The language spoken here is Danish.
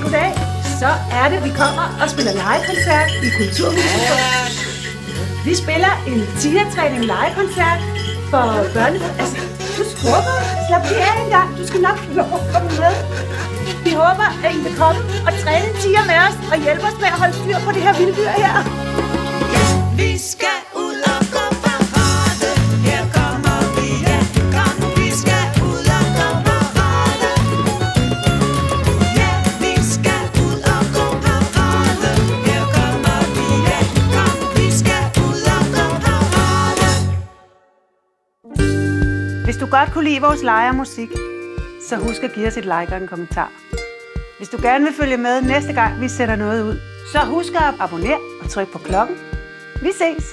Goddag. Så er det, vi kommer og spiller live-koncert i Kulturhuset. Vi spiller en tigertræning live-koncert for børne... Altså, du skubber. Slap lige af en gang. Du skal nok få lov at komme med. Vi håber, at I vil komme og træne en tiger med os og hjælpe os med at holde styr på det her vilde dyr her. Vi skal ud og gå parade. Her kommer vi, ja, kom. Vi skal ud og gå parade. Ja, vi skal ud og gå parade. Her kommer vi, ja, kom. Vi skal ud og gå parade. Hvis du godt kunne lide vores lejermusik, så husk at give os et like og en kommentar. Hvis du gerne vil følge med næste gang, vi sætter noget ud, så husk at abonnere og tryk på klokken. Vi ses!